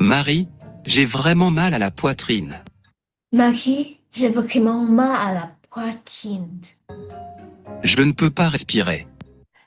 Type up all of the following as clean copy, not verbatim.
Marie, j'ai vraiment mal à la poitrine. Marie, j'ai vraiment mal à la poitrine. Je ne peux pas respirer.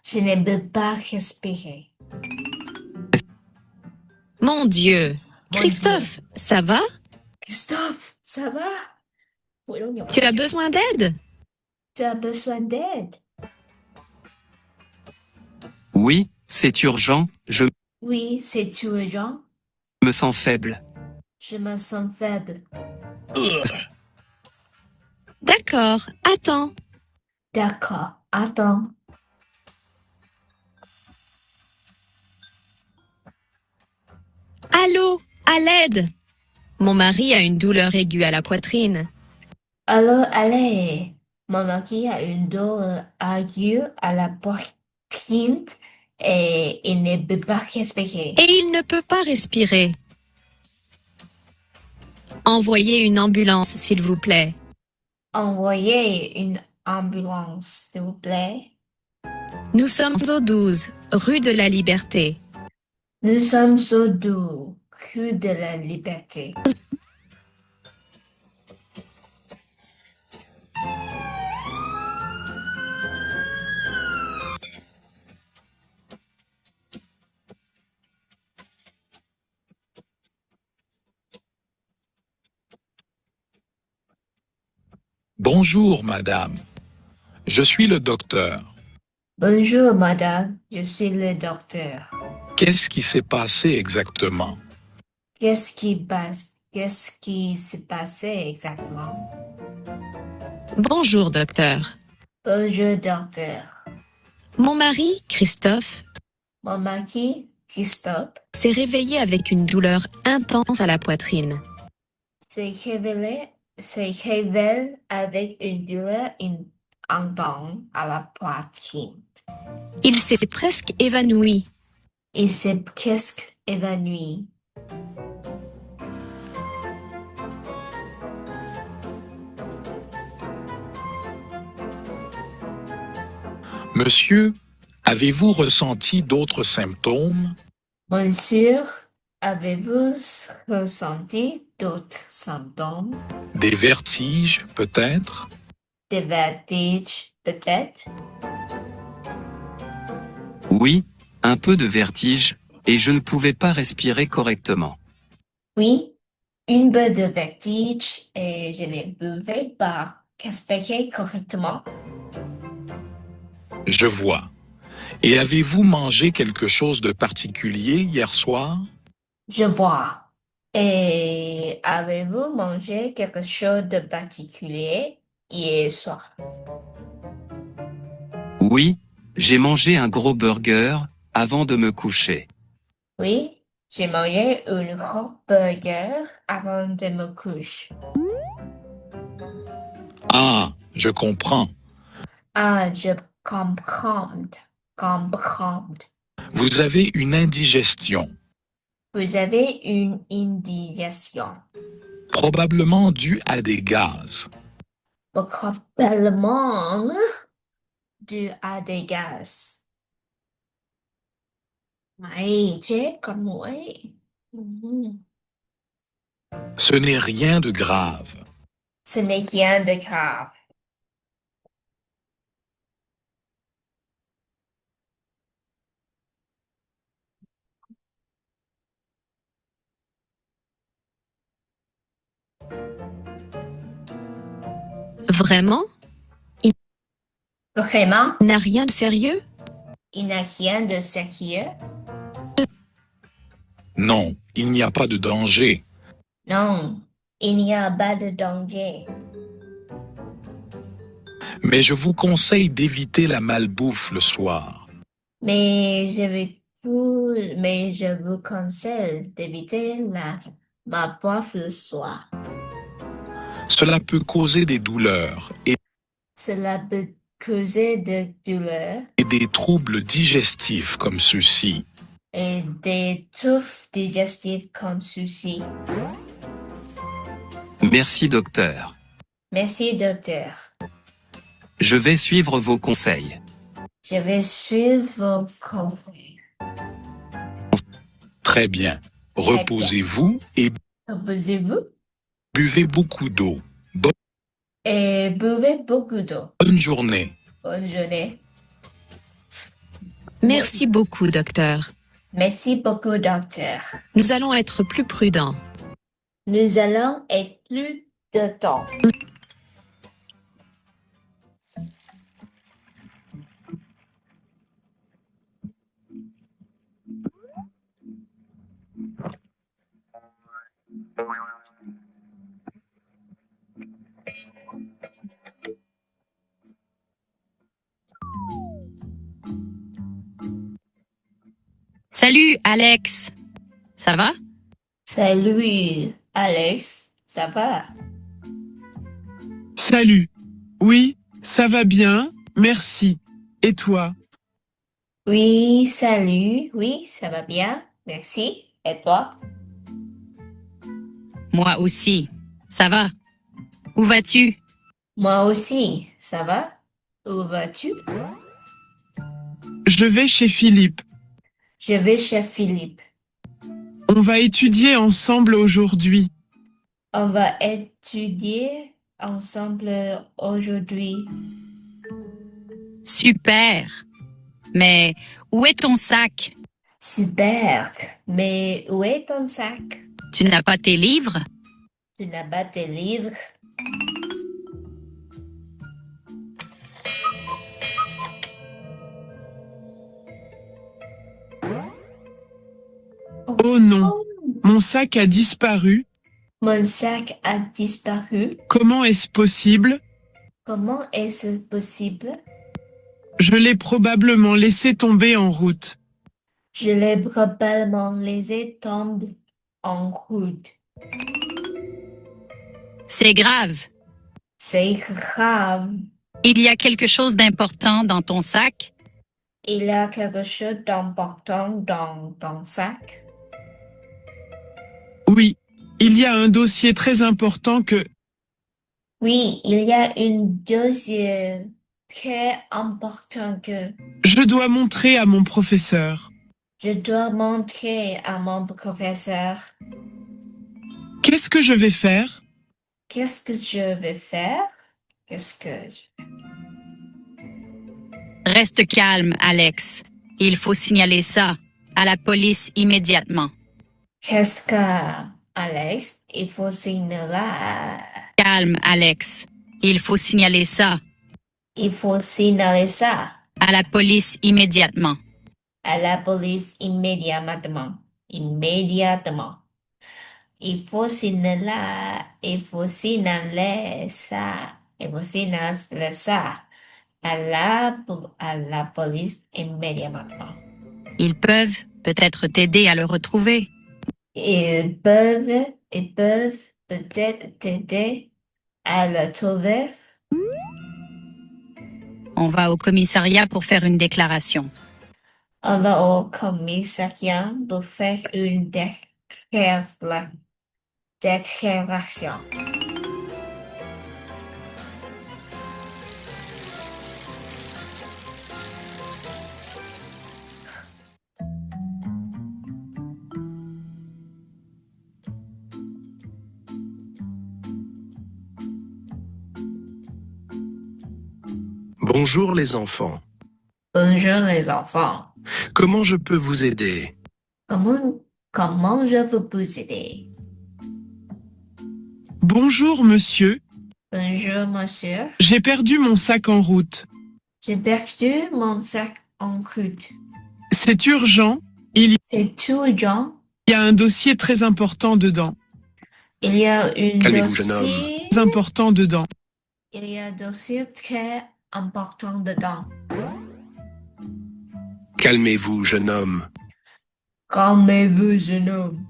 Je ne peux pas respirer. Mon Dieu. Mon Christophe, ça va? Christophe, ça va? Tu as besoin d'aide? Tu as besoin d'aide? Oui, c'est urgent, je Oui, c'est urgent. me sens faible. Je me sens faible. D'accord, attends. D'accord, attends. Allô, à l'aide. Mon mari a une douleur aiguë à la poitrine. Alors, allez. Mon mari a une douleur aiguë à la poitrine et il ne peut pas respirer. Et il ne peut pas respirer. Envoyez une ambulance, s'il vous plaît. Envoyez une ambulance, s'il vous plaît. Nous sommes au 12, rue de la Liberté. Nous sommes au 12, rue de la Liberté. Bonjour, madame. Je suis le docteur. Bonjour, madame. Je suis le docteur. Qu'est-ce qui s'est passé exactement? Qu'est-ce qui s'est passé exactement? Bonjour, docteur. Bonjour, docteur. Mon mari, Christophe, Mon mari, Christophe, s'est réveillé avec une douleur intense à la poitrine. s'est révélé avec une douleur intense à la poitrine. Il s'est presque évanoui. Il s'est presque évanoui. Monsieur, avez-vous ressenti d'autres symptômes? Monsieur, avez-vous ressenti d'autres symptômes? Des vertiges, peut-être? Des vertiges, peut-être? Oui, un peu de vertige, et je ne pouvais pas respirer correctement. Oui, une peu de vertige et je ne pouvais pas respirer correctement. Je vois. Et avez-vous mangé quelque chose de particulier hier soir? Je vois. Et avez-vous mangé quelque chose de particulier hier soir? Oui, j'ai mangé un gros burger avant de me coucher. Oui, j'ai mangé un gros burger avant de me coucher. Ah, je comprends. Ah, je comprends. Comprends. Vous avez une indigestion, Vous avez une indigestion. probablement due à des gaz. Probablement dû à des gaz. Mày chết con muỗi. Ce n'est rien de grave. Ce n'est rien de grave. Vraiment? Vraiment, Il n'a rien de sérieux? il n'y a rien de sérieux. Non, il n'y a pas de danger. Non, il n'y a pas de danger. Mais je vous conseille d'éviter la malbouffe le soir. Mais je vous conseille d'éviter ma boîte le soir. Cela peut causer des douleurs Cela peut causer des douleurs et des troubles digestifs comme ceux-ci. et des troubles digestifs comme ceci. Merci docteur. Merci, docteur. Je vais suivre vos conseils. Je vais suivre vos conseils. Très bien. Reposez-vous et Reposez-vous buvez beaucoup d'eau. et buvez beaucoup d'eau. Bonne journée. Bonne journée. Merci beaucoup, docteur. Merci beaucoup, docteur. Nous allons être plus prudents. Nous allons être plus de temps. Salut, Alex. Ça va? Salut, Alex. Ça va? Salut. Oui, ça va bien, merci. Et toi? Oui, salut. Oui, ça va bien. Merci. Et toi? Moi aussi. Ça va? Où vas-tu? Moi aussi. Ça va? Où vas-tu? Je vais chez Philippe. Je vais chez Philippe. On va étudier ensemble aujourd'hui. On va étudier ensemble aujourd'hui. Super. Mais où est ton sac? Super. Mais où est ton sac? Tu n'as pas tes livres? Tu n'as pas tes livres? Oh non, mon sac a disparu. Mon sac a disparu. Comment est-ce possible? Comment est-ce possible? Je l'ai probablement laissé tomber en route. Je l'ai probablement laissé tomber en route. C'est grave. C'est grave. Il y a quelque chose d'important dans ton sac? Il y a quelque chose d'important dans ton sac? Oui, il y a un dossier très important que... Oui, il y a une dossier très important que Je dois montrer à mon professeur. je dois montrer à mon professeur. Qu'est-ce que je vais faire? Qu'est-ce que je vais faire? Reste calme, Alex. Il faut signaler ça à la police immédiatement. Qu'est-ce que, Alex? Il faut signaler. Calme, Alex. Il faut signaler ça Il faut signaler ça à la police immédiatement. à la police immédiatement. Immédiatement. Il faut signaler ça. Il faut signaler ça à la police immédiatement. Ils peuvent peut-être t'aider à le retrouver. Ils peuvent peut-être t'aider à le trouver. On va au commissariat pour faire une déclaration. On va au commissariat pour faire une déclaration. Bonjour les enfants. Bonjour les enfants. Comment je peux vous aider? Comment je peux vous aider? Bonjour monsieur, Bonjour monsieur. j'ai perdu mon sac en route. J'ai perdu mon sac en route. C'est urgent, il C'est tout urgent. y a un dossier très important dedans. Il y a un Calmez-vous, jeune homme. dossier. Très important dedans. Il y a un dossier très important dedans. Calmez-vous, jeune homme. Calmez-vous, jeune homme.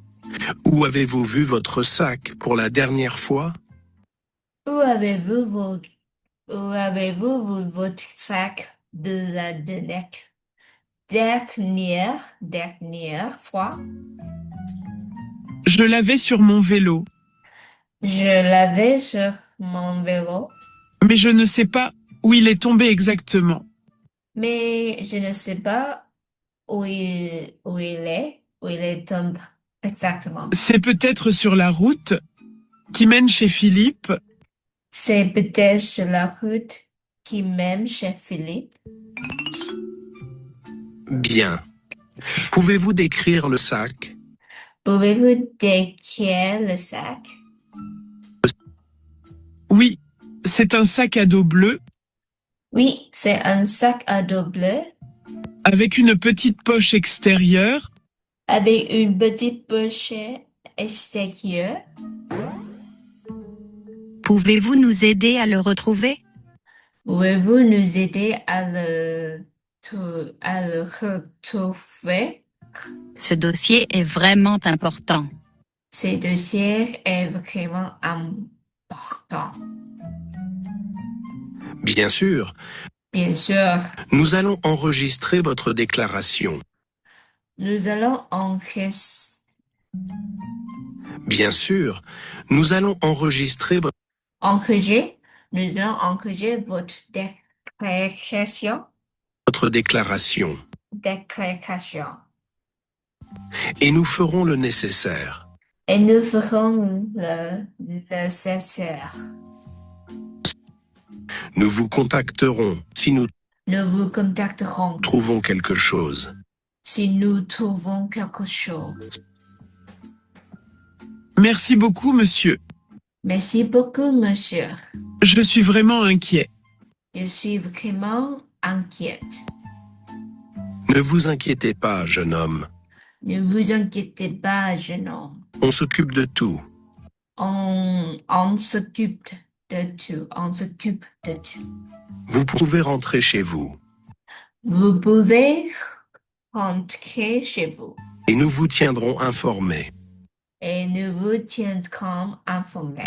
Où avez-vous vu votre sac pour la dernière fois? Où avez-vous votre sac de la dernière dernière fois, Je l'avais sur mon vélo, je l'avais sur mon vélo, mais je ne sais pas où il est tombé exactement. mais je ne sais pas où il est tombé exactement. C'est peut-être sur la route qui mène chez Philippe. C'est peut-être sur la route qui mène chez Philippe. Bien. Pouvez-vous décrire le sac? Pouvez-vous décrire le sac? Oui, c'est un sac à dos bleu Oui, c'est un sac à dos bleu avec une petite poche extérieure. avec une petite pochette extérieure. Pouvez-vous nous aider à le retrouver? Pouvez-vous nous aider à le retrouver? Ce dossier est vraiment important. Ce dossier est vraiment important. Bien sûr. Bien sûr, Nous allons enregistrer votre déclaration. nous allons enregistrer Bien sûr. Nous allons enregistrer votre votre déclaration. déclaration. Déclaration. Et nous ferons le nécessaire. Et nous ferons le nécessaire. Nous vous contacterons si nous Nous vous contacterons trouvons quelque chose. si nous trouvons quelque chose. Merci beaucoup, monsieur. Merci beaucoup, monsieur. Je suis vraiment inquiet. Je suis vraiment inquiète. Ne vous inquiétez pas, jeune homme. Ne vous inquiétez pas, jeune homme. On s'occupe de tout. On s'occupe de tout. On s'occupe de tout. Vous pouvez rentrer chez vous. Vous pouvez rentrer chez vous Et nous vous tiendrons informés. et nous vous tiendrons informés.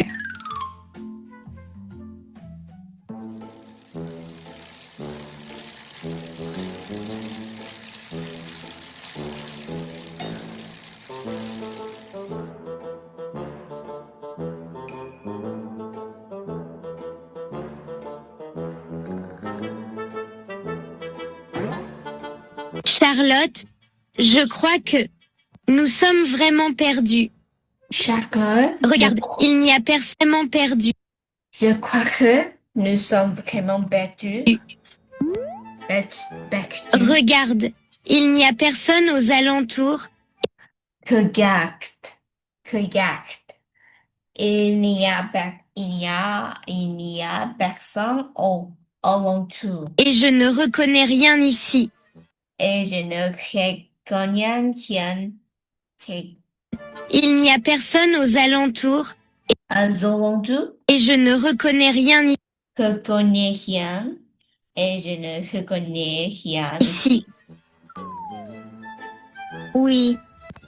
Charlotte, je crois que nous sommes vraiment perdus. Charlotte, Regarde, il n'y a personne perdu. je crois que nous sommes vraiment perdus. Perdus. Regarde, il n'y a personne aux alentours. Regarde. Il n'y a personne au alentour. Et je ne reconnais rien ici. Et je ne reconnais rien. Il n'y a personne aux alentours. Aux alentours, Et je ne reconnais rien reconnais rien. Et je ne reconnais rien. ici. Oui,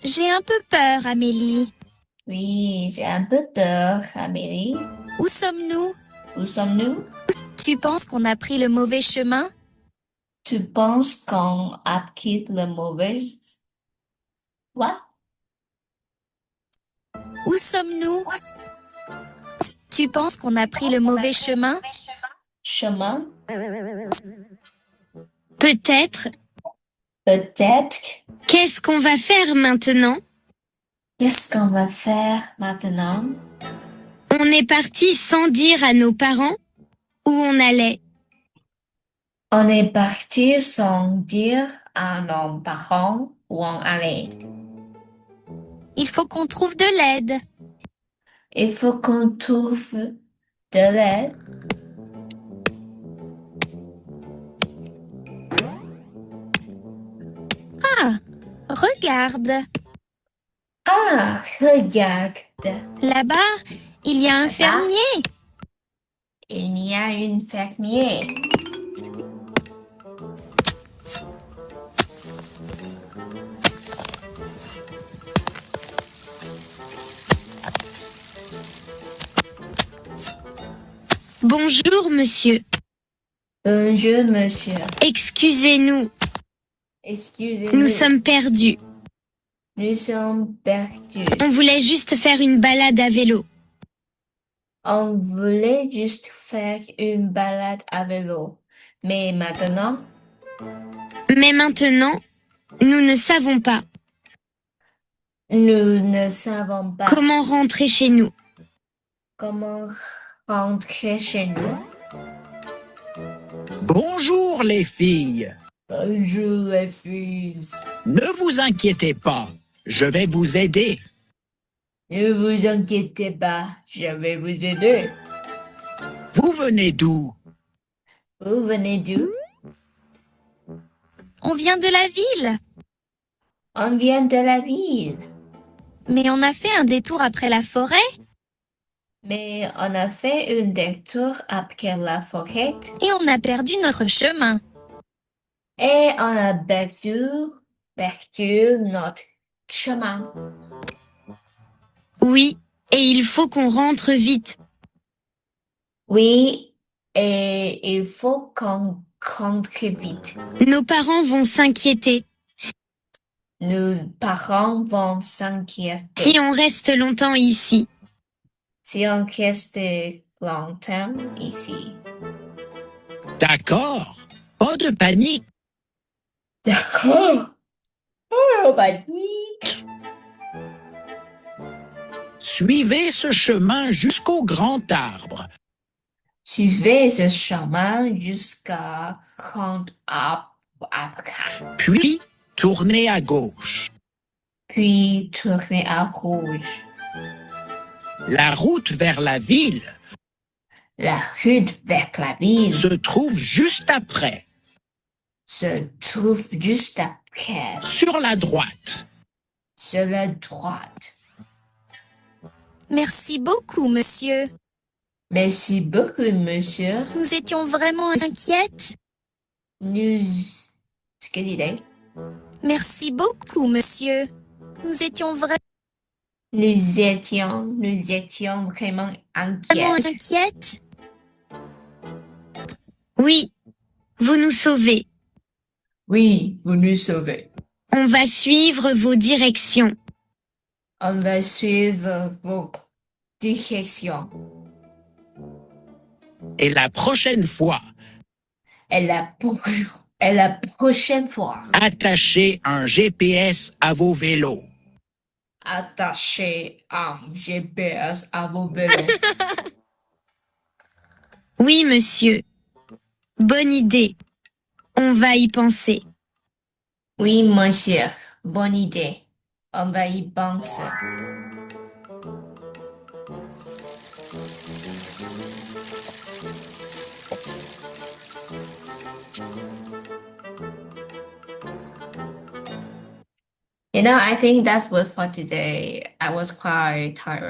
j'ai un peu peur, Amélie. Oui, j'ai un peu peur, Amélie. Où sommes-nous? Où sommes-nous? Tu penses qu'on a pris le mauvais chemin? Tu penses qu'on a pris le mauvais... Quoi? Où sommes-nous? Tu penses qu'on a pris le mauvais chemin? Chemin? Peut-être. Peut-être. Qu'est-ce qu'on va faire maintenant? Qu'est-ce qu'on va faire maintenant? On est parti sans dire à nos parents où on allait. On est parti sans dire à nos parents où on allait. Il faut qu'on trouve de l'aide. Il faut qu'on trouve de l'aide. Ah, regarde. Ah, regarde. Là-bas, il y a un fermier. Il y a une fermier. Bonjour, monsieur. Bonjour, monsieur. Excusez-nous. Excusez-nous. Nous sommes perdus. Nous sommes perdus. On voulait juste faire une balade à vélo. On voulait juste faire une balade à vélo. Mais maintenant, Mais maintenant, nous ne savons pas nous ne savons pas comment rentrer chez nous. comment rentrer chez nous. Bonjour les filles. Bonjour les filles. Ne vous inquiétez pas, je vais vous aider. Ne vous inquiétez pas, je vais vous aider. Vous venez d'où? Vous venez d'où? On vient de la ville, On vient de la ville, mais on a fait un détour après la forêt mais on a fait un détour après la forêt et on a perdu notre chemin. et on a perdu notre chemin. Oui, et il faut qu'on rentre vite. Oui, et il faut qu'on rentre vite. Nos parents vont s'inquiéter Nos parents vont s'inquiéter si on reste longtemps ici. si on reste longtemps ici. D'accord, pas de panique. D'accord. Oh, panique. Suivez ce chemin jusqu'au grand arbre. Suivez ce chemin jusqu'à grand arbre après. Puis, tournez à gauche. Puis tournez à rouge. La route vers la ville La route vers la ville se trouve juste après, se trouve juste après, sur la droite. sur la droite. Merci beaucoup, monsieur. Merci beaucoup, monsieur. Nous étions vraiment inquiètes. Ce que dit-il? Merci beaucoup, monsieur. Nous étions Nous étions vraiment inquiets. inquiètes. Oui, vous nous sauvez. Oui, vous nous sauvez. On va suivre vos directions. On va suivre vos directions. Et la prochaine fois, Et la prochaine fois, attachez un GPS à vos vélos. attachez un GPS à vos vélos. Oui, monsieur. Bonne idée. On va y penser. Oui, monsieur. Bonne idée. On va y penser. I think that's what for today. I was quite tired.